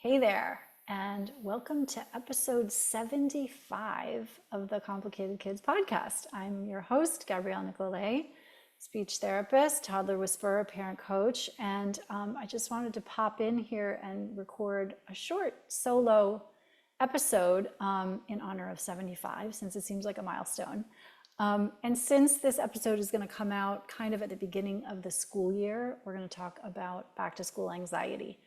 Hey there, and welcome to episode 75 of the Complicated Kids podcast. I'm your host, Gabrielle Nicolay, speech therapist, toddler whisperer, parent coach, and I just wanted to pop in here and record a short solo episode in honor of 75, since it seems like a milestone. And since this episode is going to come out kind of at the beginning of the school year, we're going to talk about back to school anxiety.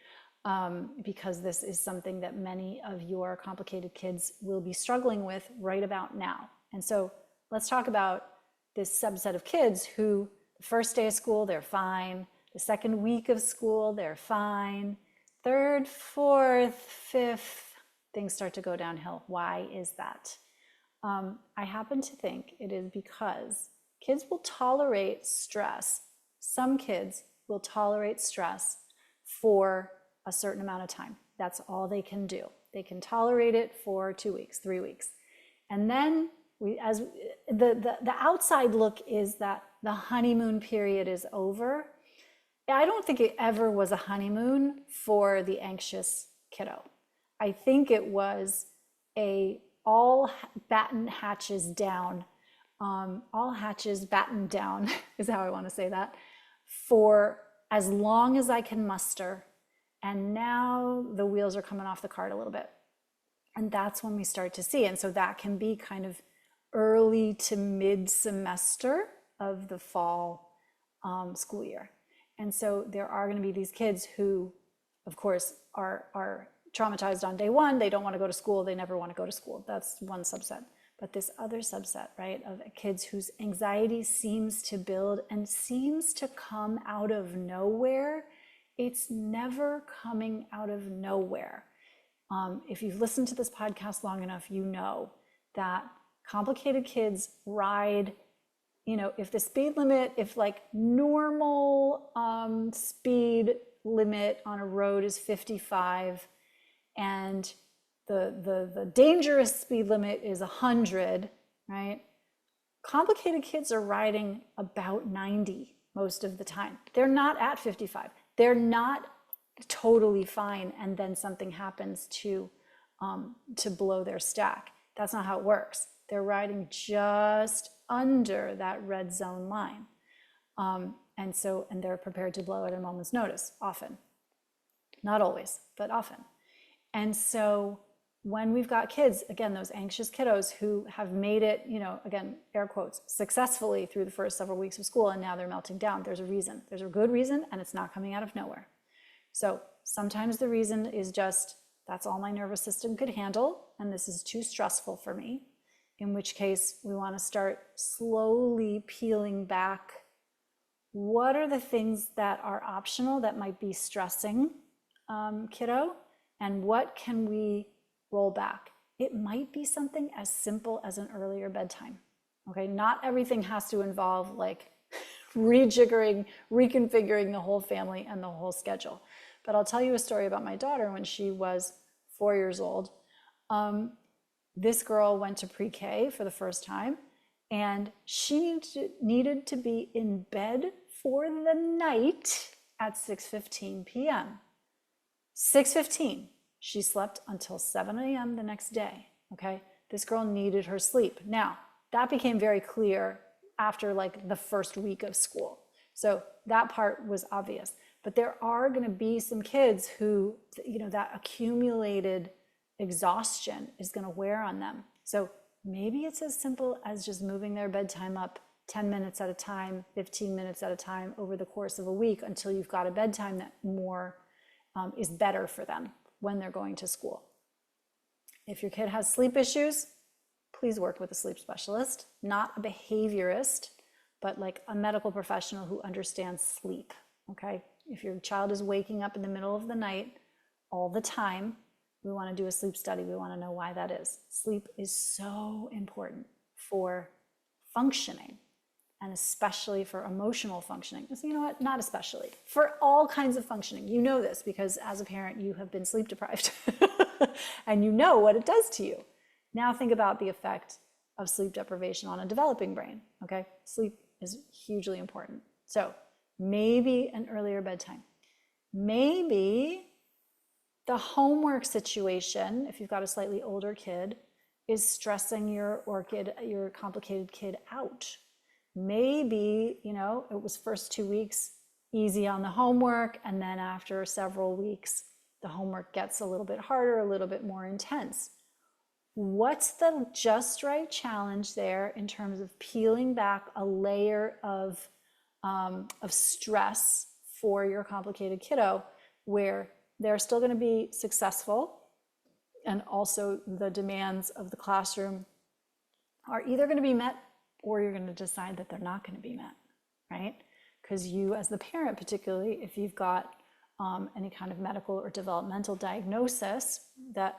Because this is something that many of your complicated kids will be struggling with right about now. And so let's talk about this subset of kids who the first day of school, they're fine. The second week of school, they're fine. Third, fourth, fifth, things start to go downhill. Why is that? I happen to think it is because kids will tolerate stress. Some kids will tolerate stress for a certain amount of time. That's all they can do. They can tolerate it for 2 weeks, 3 weeks. And then the outside look is that the honeymoon period is over. I don't think it ever was a honeymoon for the anxious kiddo. I think it was all hatches battened down is how I want to say that, for as long as I can muster. And now the wheels are coming off the cart a little bit. And that's when we start to see. And so that can be kind of early to mid semester of the fall school year. And so there are going to be these kids who, of course, are traumatized on day one. They don't want to go to school. They never want to go to school. That's one subset. But this other subset, right, of kids whose anxiety seems to build and seems to come out of nowhere. It's never coming out of nowhere. If you've listened to this podcast long enough, you know that complicated kids ride, if the speed limit, if like normal speed limit on a road is 55 and the dangerous speed limit is 100, right? Complicated kids are riding about 90 most of the time. They're not at 55. They're not totally fine and then something happens to blow their stack. That's not how it works. They're riding just under that red zone line. And they're prepared to blow at a moment's notice, often. Not always, but often. And so when we've got kids, again, those anxious kiddos who have made it, again, air quotes, successfully through the first several weeks of school, and now they're melting down, there's a reason. There's a good reason, and it's not coming out of nowhere. So sometimes the reason is just, that's all my nervous system could handle, and this is too stressful for me, in which case we want to start slowly peeling back. What are the things that are optional that might be stressing kiddo, and what can we roll back? It might be something as simple as an earlier bedtime. Okay, not everything has to involve like rejiggering, reconfiguring the whole family and the whole schedule. But I'll tell you a story about my daughter when she was 4 years old. This girl went to pre-K for the first time, and she needed to be in bed for the night at 6:15 p.m. 6:15. She slept until 7 a.m. the next day, okay? This girl needed her sleep. Now, that became very clear after like the first week of school. So that part was obvious. But there are gonna be some kids who, that accumulated exhaustion is gonna wear on them. So maybe it's as simple as just moving their bedtime up 10 minutes at a time, 15 minutes at a time over the course of a week until you've got a bedtime that more is better for them when they're going to school. If your kid has sleep issues, please work with a sleep specialist, not a behaviorist, but like a medical professional who understands sleep, okay? If your child is waking up in the middle of the night all the time, we want to do a sleep study. We want to know why that is. Sleep is so important for functioning, and especially for emotional functioning. So you know what? Not especially. For all kinds of functioning. You know this because as a parent, you have been sleep deprived and you know what it does to you. Now think about the effect of sleep deprivation on a developing brain, okay? Sleep is hugely important. So maybe an earlier bedtime. Maybe The homework situation, if you've got a slightly older kid, is stressing your complicated kid out. Maybe, it was first 2 weeks easy on the homework, and then after several weeks, the homework gets a little bit harder, a little bit more intense. What's the just right challenge there in terms of peeling back a layer of stress for your complicated kiddo, where they're still going to be successful, and also the demands of the classroom are either going to be met, or you're going to decide that they're not going to be met, right? Because you, as the parent, particularly if you've got any kind of medical or developmental diagnosis,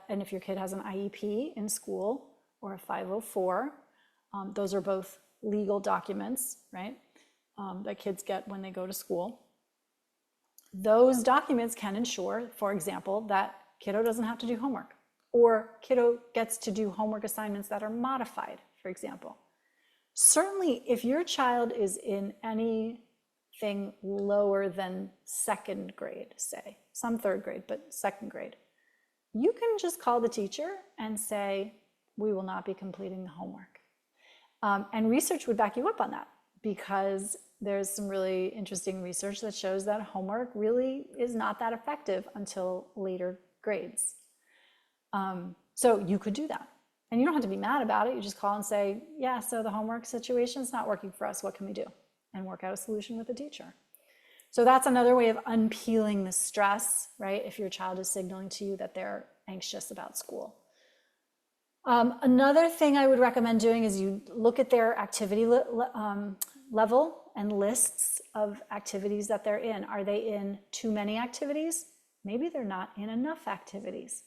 and if your kid has an IEP in school or a 504, those are both legal documents, right, that kids get when they go to school. Those documents can ensure, for example, that kiddo doesn't have to do homework, or kiddo gets to do homework assignments that are modified, for example. Certainly, if your child is in anything lower than second grade, say, some third grade, but second grade, you can just call the teacher and say, we will not be completing the homework. And research would back you up on that, because there's some really interesting research that shows that homework really is not that effective until later grades. So you could do that. And you don't have to be mad about it. You just call and say, yeah, so the homework situation is not working for us. What can we do? And work out a solution with the teacher. So that's another way of unpeeling the stress, right? If your child is signaling to you that they're anxious about school. Another thing I would recommend doing is you look at their activity level and lists of activities that they're in. Are they in too many activities? Maybe they're not in enough activities.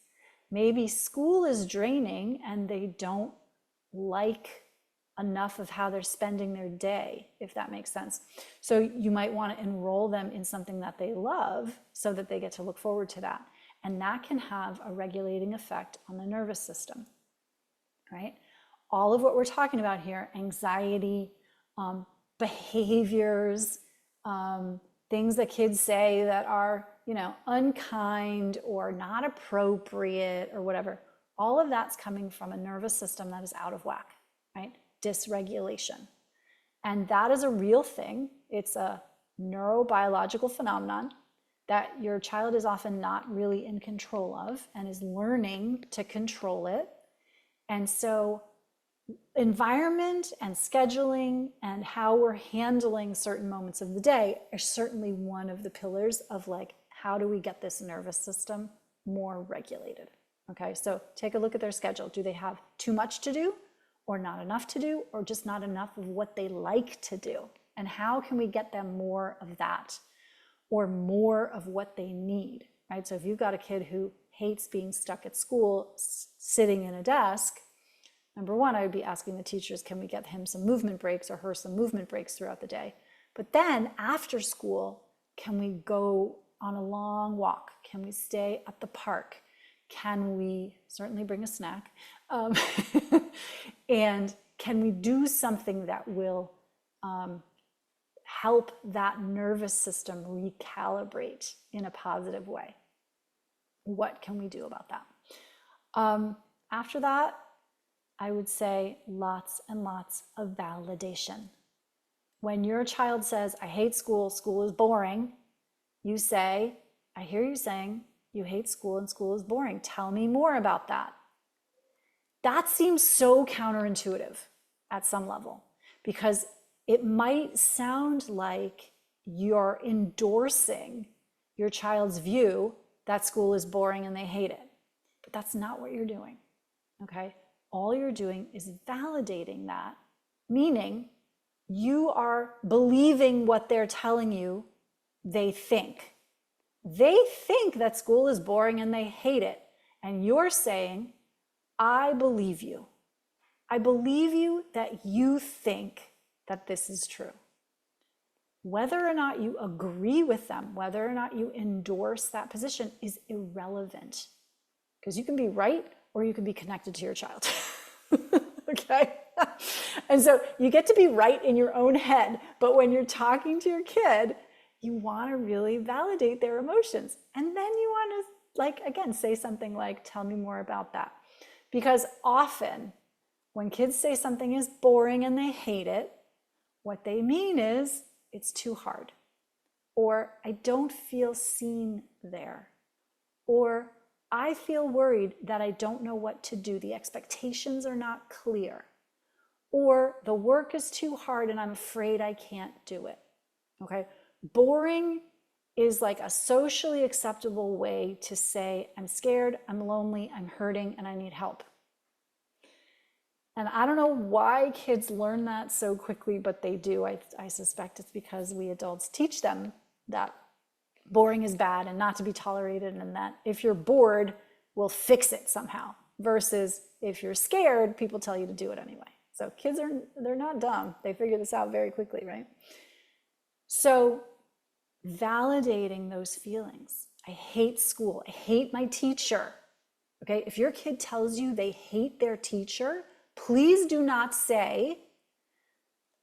Maybe school is draining and they don't like enough of how they're spending their day, if that makes sense. So you might want to enroll them in something that they love so that they get to look forward to that. And that can have a regulating effect on the nervous system, right? All of what we're talking about here, anxiety, behaviors, things that kids say that are, unkind or not appropriate or whatever, all of that's coming from a nervous system that is out of whack, right? Dysregulation. And that is a real thing. It's a neurobiological phenomenon that your child is often not really in control of and is learning to control it. And so environment and scheduling and how we're handling certain moments of the day are certainly one of the pillars of how do we get this nervous system more regulated? Okay, so take a look at their schedule. Do they have too much to do, or not enough to do, or just not enough of what they like to do? And how can we get them more of that, or more of what they need, right? So if you've got a kid who hates being stuck at school, sitting in a desk, number one, I would be asking the teachers, can we get him some movement breaks or her some movement breaks throughout the day? But then after school, can we go on a long walk? Can we stay at the park? Can we certainly bring a snack? And can we do something that will help that nervous system recalibrate in a positive way? What can we do about that? After that, I would say lots and lots of validation. When your child says, I hate school, school is boring, you say, I hear you saying you hate school and school is boring. Tell me more about that. That seems so counterintuitive at some level, because it might sound like you're endorsing your child's view that school is boring and they hate it. But that's not what you're doing, okay? All you're doing is validating that, meaning you are believing what they're telling you they think. They think that school is boring and they hate it. And you're saying, I believe you. I believe you that you think that this is true. Whether or not you agree with them, whether or not you endorse that position is irrelevant, because you can be right or you can be connected to your child. Okay? And so you get to be right in your own head, but when you're talking to your kid, you want to really validate their emotions. And then you want to like, again, say something like, tell me more about that. Because often when kids say something is boring and they hate it, what they mean is it's too hard, or I don't feel seen there, or I feel worried that I don't know what to do. The expectations are not clear, or the work is too hard and I'm afraid I can't do it. Okay. Boring is like a socially acceptable way to say, I'm scared, I'm lonely, I'm hurting, and I need help. And I don't know why kids learn that so quickly, but they do. I suspect it's because we adults teach them that boring is bad and not to be tolerated, and that if you're bored, we'll fix it somehow. Versus if you're scared, people tell you to do it anyway. So kids they're not dumb. They figure this out very quickly, right? So validating those feelings. I hate school. I hate my teacher. Okay, if your kid tells you they hate their teacher, please do not say,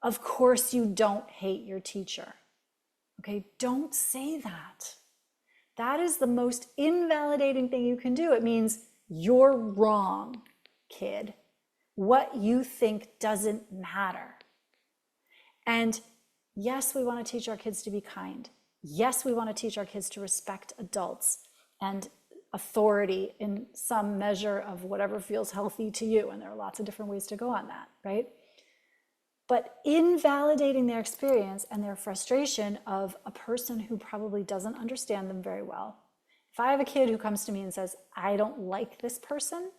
of course you don't hate your teacher. Okay, don't say that. That is the most invalidating thing you can do. It means you're wrong, kid. What you think doesn't matter. And yes, we want to teach our kids to be kind. Yes, we want to teach our kids to respect adults and authority in some measure of whatever feels healthy to you. And there are lots of different ways to go on that, right? But invalidating their experience and their frustration of a person who probably doesn't understand them very well. If I have a kid who comes to me and says, I don't like this person,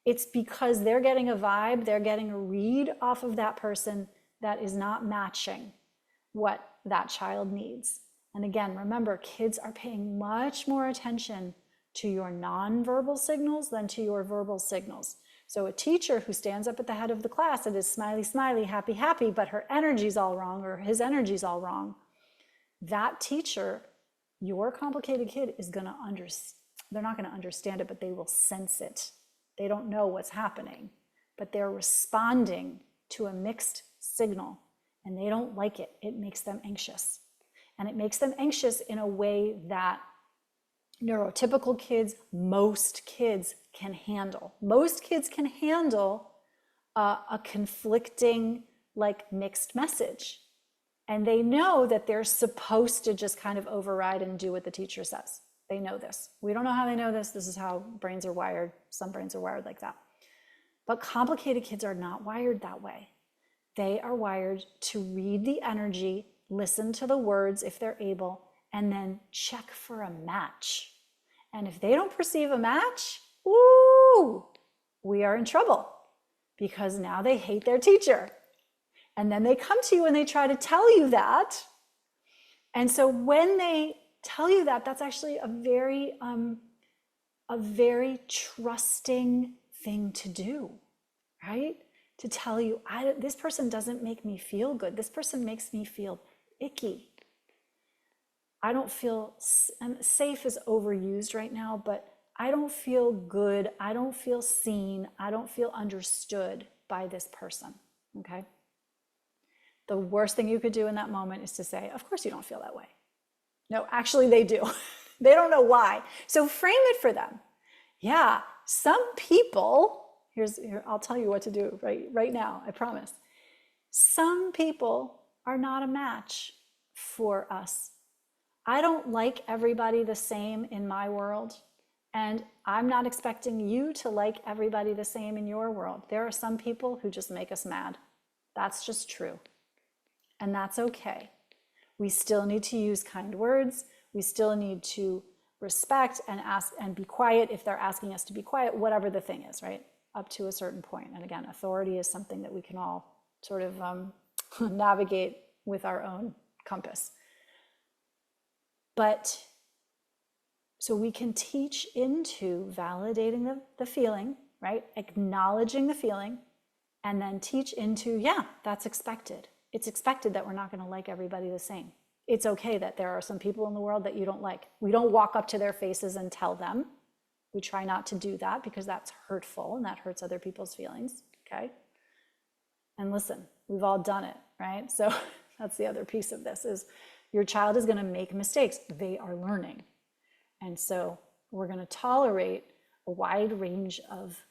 it's because they're getting a vibe, they're getting a read off of that person that is not matching what that child needs. And again, remember, kids are paying much more attention to your nonverbal signals than to your verbal signals. So a teacher who stands up at the head of the class and is smiley, smiley, happy, happy, but her energy's all wrong or his energy's all wrong, that teacher, your complicated kid, is going to understand. They're not going to understand it, but they will sense it. They don't know what's happening, but they're responding to a mixed signal, and they don't like it. It makes them anxious. And it makes them anxious in a way that neurotypical kids, most kids can handle. Most kids can handle a conflicting, like, mixed message. And they know that they're supposed to just kind of override and do what the teacher says. They know this. We don't know how they know this. This is how brains are wired. Some brains are wired like that. But complicated kids are not wired that way. They are wired to read the energy, listen to the words if they're able, and then check for a match. And if they don't perceive a match, ooh, we are in trouble, because now they hate their teacher. And then they come to you and they try to tell you that. And so when they tell you that, that's actually a very trusting thing to do, right? To tell you, this person doesn't make me feel good. This person makes me feel icky. I don't feel, and safe is overused right now, but I don't feel good. I don't feel seen. I don't feel understood by this person, okay? The worst thing you could do in that moment is to say, of course you don't feel that way. No, actually they do. They don't know why. So frame it for them. Yeah, some people, here, I'll tell you what to do right now, I promise. Some people are not a match for us. I don't like everybody the same in my world, and I'm not expecting you to like everybody the same in your world. There are some people who just make us mad. That's just true. And that's okay. We still need to use kind words. We still need to respect and ask and be quiet if they're asking us to be quiet, whatever the thing is, right? Up to a certain point. And again, authority is something that we can all sort of navigate with our own compass. But so we can teach into validating the feeling, right? Acknowledging the feeling, and then teach into, yeah, that's expected. It's expected that we're not going to like everybody the same. It's okay that there are some people in the world that you don't like. We don't walk up to their faces and tell them. We try not to do that because that's hurtful and that hurts other people's feelings, okay? And listen, we've all done it, right? So that's the other piece of this is your child is going to make mistakes. They are learning. And so we're going to tolerate a wide range of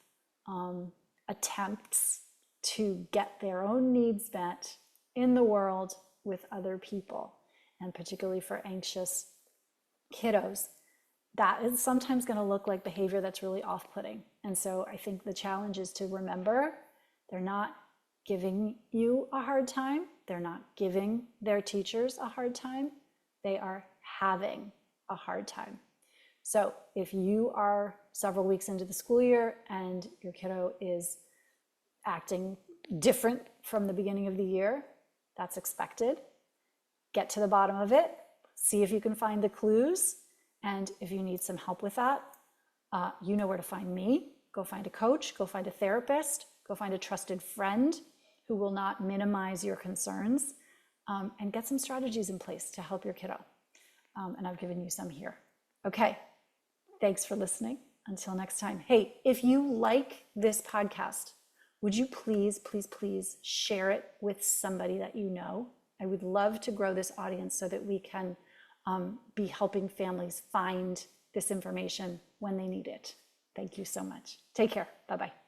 attempts to get their own needs met in the world with other people, and particularly for anxious kiddos, that is sometimes going to look like behavior that's really off-putting. And so I think the challenge is to remember they're not giving you a hard time. They're not giving their teachers a hard time. They are having a hard time. So if you are several weeks into the school year and your kiddo is acting different from the beginning of the year, that's expected. Get to the bottom of it. See if you can find the clues. And if you need some help with that, you know where to find me. Go find a coach, go find a therapist, go find a trusted friend who will not minimize your concerns, and get some strategies in place to help your kiddo. And I've given you some here. Okay, thanks for listening. Until next time. Hey, if you like this podcast, would you please, please, please share it with somebody that you know? I would love to grow this audience so that we can be helping families find this information when they need it. Thank you so much. Take care. Bye-bye.